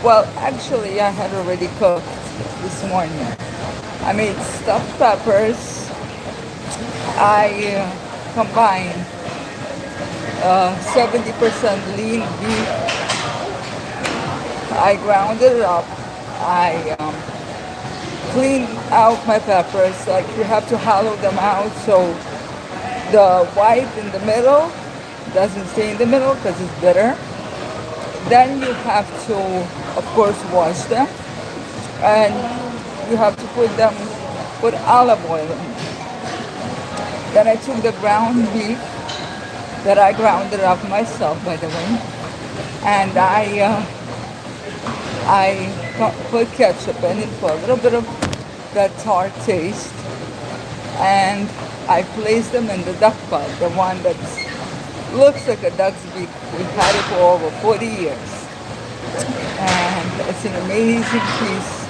Well, actually, I had already cooked this morning. I made stuffed peppers. I combined 70% lean beef. I ground it up. I cleaned out my peppers. Like you have to hollow them out so the white in the middle doesn't stay in the middle because it's bitter. Then you have to, of course, wash them, and you have to put olive oil in. Then I took the ground beef that I grounded up myself, by the way, and put ketchup in it for a little bit of that tart taste, and I placed them in the duck pot, the one that looks like a duck's beak. We've had it for over 40 years, and it's an amazing piece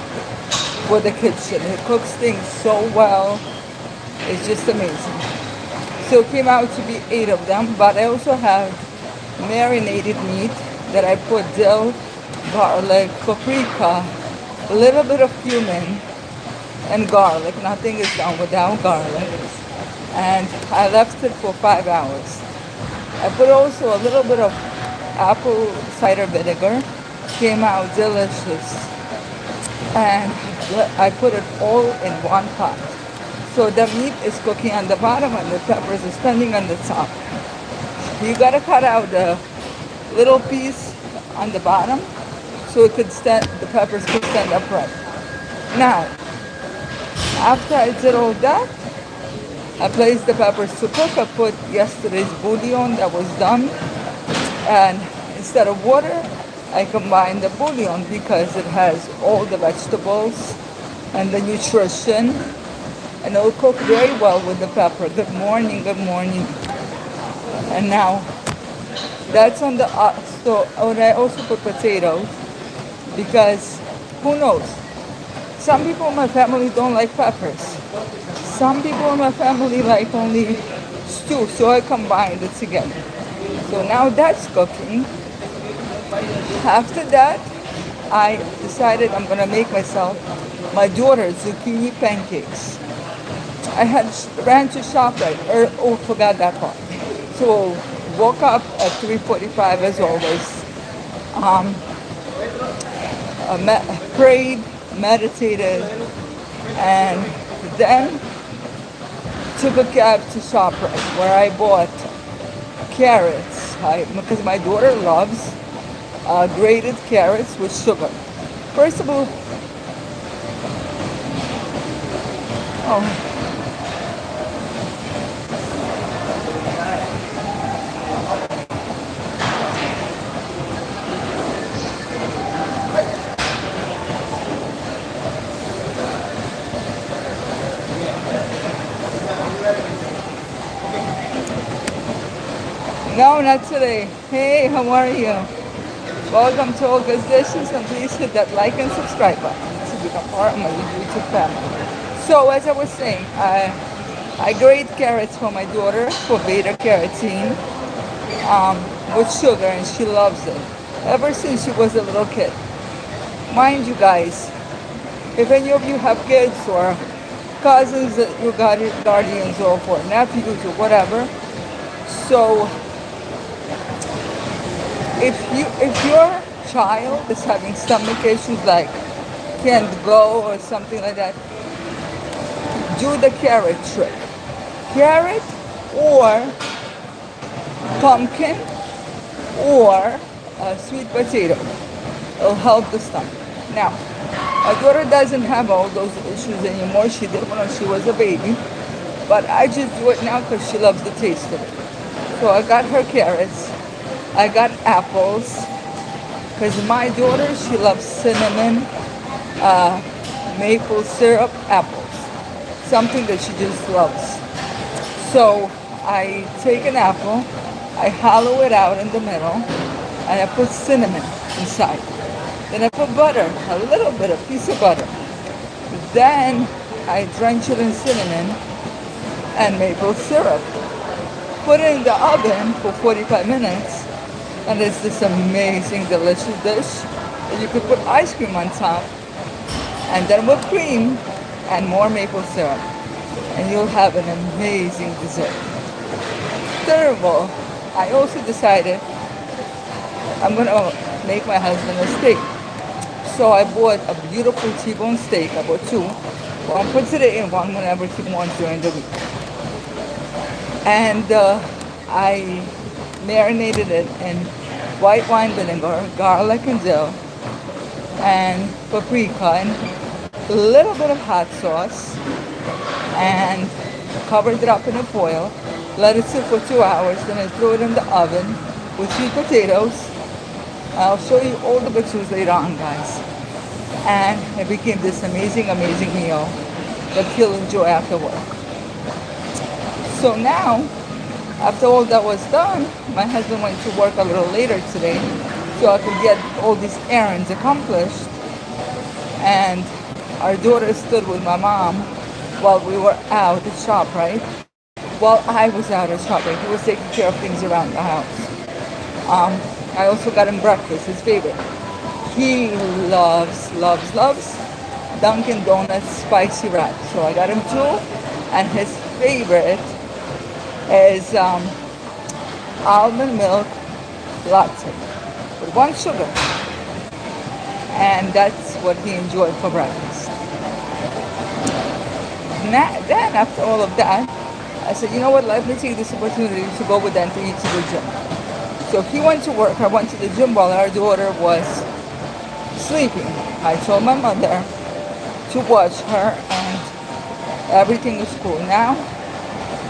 for the kitchen. It cooks things so well. It's just amazing. So it came out to be 8 of them, but I also have marinated meat that I put dill, garlic, paprika, a little bit of cumin, and garlic. Nothing is done without garlic. And I left it for 5 hours. I put also a little bit of apple cider vinegar. Came out delicious. And I put it all in one pot. So the meat is cooking on the bottom and the peppers are standing on the top. You gotta cut out the little piece on the bottom so the peppers could stand upright. Now, after I did all that, I placed the peppers to cook. I put yesterday's bouillon that was done, and instead of water, I combined the bouillon because it has all the vegetables and the nutrition, and it will cook very well with the pepper. Good morning, good morning. And now that's on the so and I also put potatoes because who knows? Some people in my family don't like peppers. Some people in my family like only stew, so I combined it together. So now that's cooking. After that, I decided I'm gonna make myself my daughter's zucchini pancakes. I had ran to ShopRite. Forgot that part. So woke up at 3:45 as always. Prayed, meditated, and then took a cab to ShopRite where I bought carrots. Because my daughter loves grated carrots with sugar. First of all, oh. No, not today. Hey, how are you? Welcome to Olgas Dishes, and please hit that like and subscribe button to become part of my YouTube family. So as I was saying, I grate carrots for my daughter for beta carotene with sugar, and she loves it ever since she was a little kid. Mind you guys, if any of you have kids or cousins that you got guardians or for nephews or whatever, so if your child is having stomach issues like can't go or something like that, do the carrot trick. Carrot or pumpkin or sweet potato. It'll help the stomach. Now, my daughter doesn't have all those issues anymore. She did when she was a baby. But I just do it now because she loves the taste of it. So I got her carrots. I got apples, because my daughter, she loves cinnamon, maple syrup apples, something that she just loves. So I take an apple, I hollow it out in the middle, and I put cinnamon inside. Then I put butter, a little bit, a piece of butter. Then I drench it in cinnamon and maple syrup. Put it in the oven for 45 minutes. And it's this amazing, delicious dish. And you could put ice cream on top, and then whipped cream, and more maple syrup. And you'll have an amazing dessert. Third of all, I also decided I'm gonna make my husband a steak. So I bought a beautiful T-bone steak. I bought two. One for today and one whenever he wants during the week. And I marinated it in white wine vinegar, garlic and dill, and paprika, and a little bit of hot sauce, and covered it up in a foil. Let it sit for 2 hours. Then I threw it in the oven with sweet potatoes. I'll show you all the pictures later on, guys. And it became this amazing, amazing meal that he'll enjoy after work. So now, after all that was done, my husband went to work a little later today so I could get all these errands accomplished. And our daughter stood with my mom while we were out at shop, right? While I was out at shopping, he was taking care of things around the house. I also got him breakfast, his favorite. He loves Dunkin' Donuts spicy wrap. So I got him two, and his favorite is almond milk latte with 1 sugar. And that's what he enjoyed for breakfast. Then after all of that, I said, you know what, let me take this opportunity to go with them to eat to the gym. So he went to work, I went to the gym while our daughter was sleeping. I told my mother to watch her and everything is cool. Now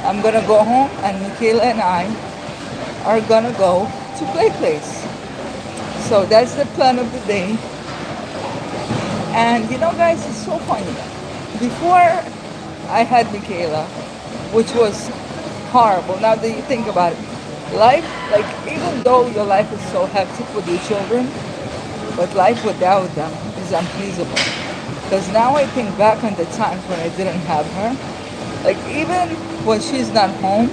I'm gonna go home and Michaela and I are gonna go to Play Place. So that's the plan of the day. And you know guys, it's so funny. Before I had Michaela, which was horrible, now that you think about it, life, like even though your life is so hectic with your children, but life without them is unfeasible. Because now I think back on the times when I didn't have her, like even when she's not home,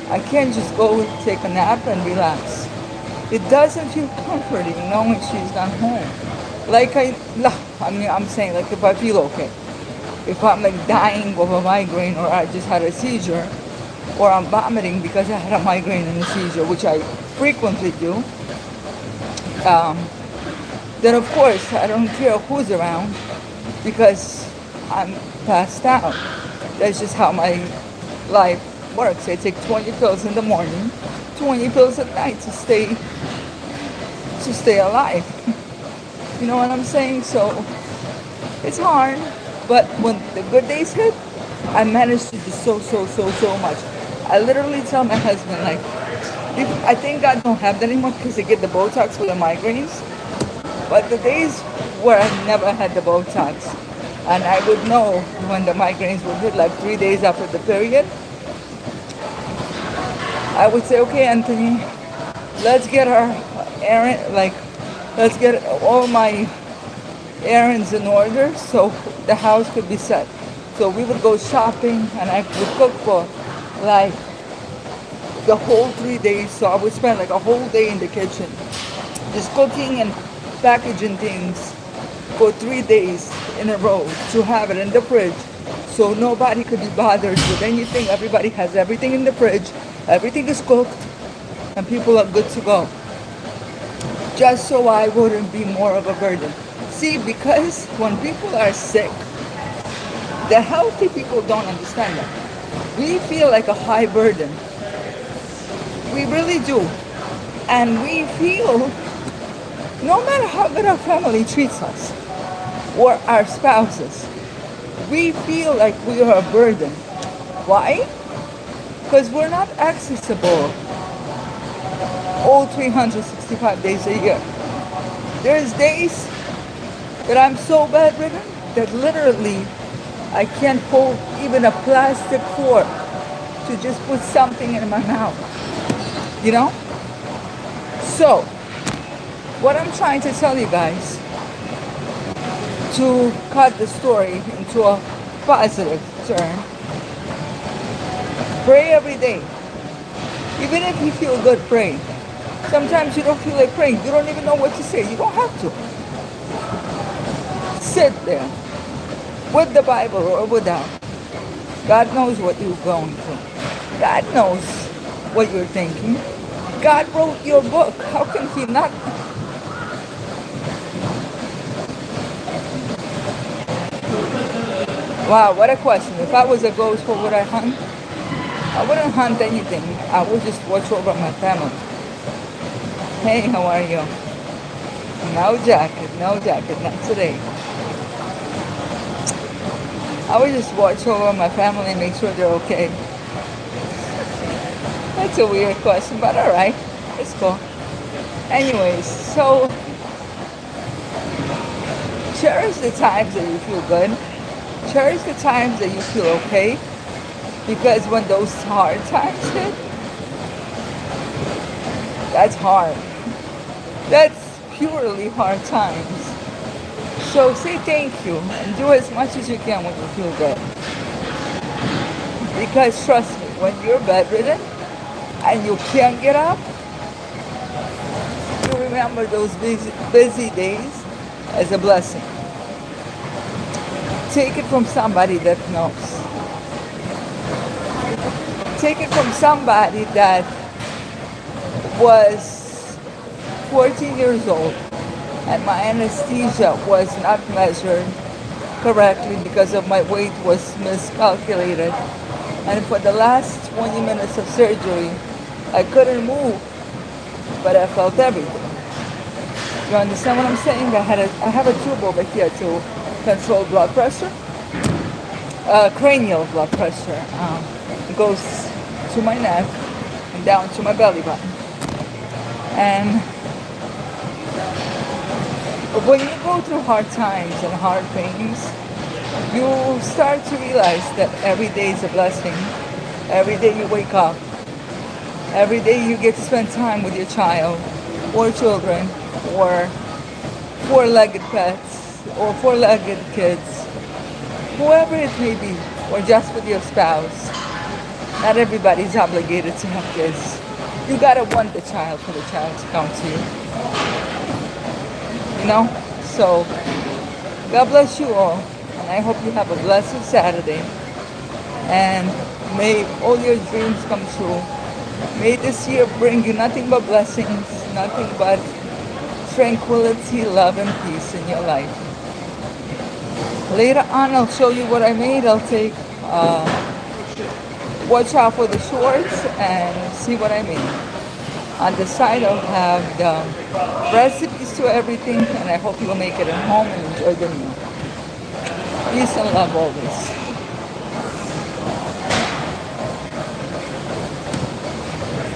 I can't just go take a nap and relax. It doesn't feel comforting knowing she's not home. Like I'm saying, like if I feel okay. If I'm like dying of a migraine, or I just had a seizure, or I'm vomiting because I had a migraine and a seizure, which I frequently do, then of course I don't care who's around because I'm passed out. That's just how my life works. I take 20 pills in the morning, 20 pills at night to stay alive. You know what I'm saying? So it's hard, but when the good days hit, I managed to do so much. I literally tell my husband, like, I think I don't have that anymore because I get the Botox for the migraines. But the days where I never had the Botox, and I would know when the migraines would hit, like 3 days after the period, I would say, okay, Anthony, let's get our errand, like, let's get all my errands in order so the house could be set. So we would go shopping, and I would cook for like the whole 3 days. So I would spend like a whole day in the kitchen just cooking and packaging things for 3 days in a row to have it in the fridge so nobody could be bothered with anything. Everybody has everything in the fridge, everything is cooked, and people are good to go, just so I wouldn't be more of a burden. See, because when people are sick, the healthy people don't understand that. We feel like a high burden. We really do. And we feel, no matter how good our family treats us, or our spouses, we feel like we are a burden. Why? Because we're not accessible all 365 days a year. There's days that I'm so bedridden that literally I can't hold even a plastic fork to just put something in my mouth, you know? So, what I'm trying to tell you guys, to cut the story into a positive turn, pray every day. Even if you feel good, pray. Sometimes you don't feel like praying. You don't even know what to say. You don't have to. Sit there with the Bible or without. God knows what you're going through. God knows what you're thinking. God wrote your book. How can He not? Wow, what a question. If I was a ghost, what would I hunt? I wouldn't hunt anything. I would just watch over my family. Hey, how are you? No jacket, no jacket, not today. I would just watch over my family and make sure they're okay. That's a weird question, but alright. It's cool. Anyways, so cherish the times that you feel good. Cherish the times that you feel okay. Because when those hard times hit, that's hard. That's purely hard times. So say thank you and do as much as you can when you feel good. Because trust me, when you're bedridden and you can't get up, you remember those busy days as a blessing. Take it from somebody that knows. Take it from somebody that was 14 years old and my anesthesia was not measured correctly because of my weight was miscalculated. And for the last 20 minutes of surgery, I couldn't move, but I felt everything. You understand what I'm saying? I have a tube over here to control blood pressure, cranial blood pressure. It goes to my neck and down to my belly button. And when you go through hard times and hard things, you start to realize that every day is a blessing. Every day you wake up. Every day you get to spend time with your child or children or four-legged pets or four-legged kids, whoever it may be, or just with your spouse. Not everybody's obligated to have kids. You gotta want the child for the child to come to you. You know? So, God bless you all. And I hope you have a blessed Saturday. And may all your dreams come true. May this year bring you nothing but blessings, nothing but tranquility, love, and peace in your life. Later on, I'll show you what I made. I'll take, watch out for the shorts and see what I made. On the side, I'll have the recipes to everything, and I hope you'll make it at home and enjoy the meal. Peace and love always.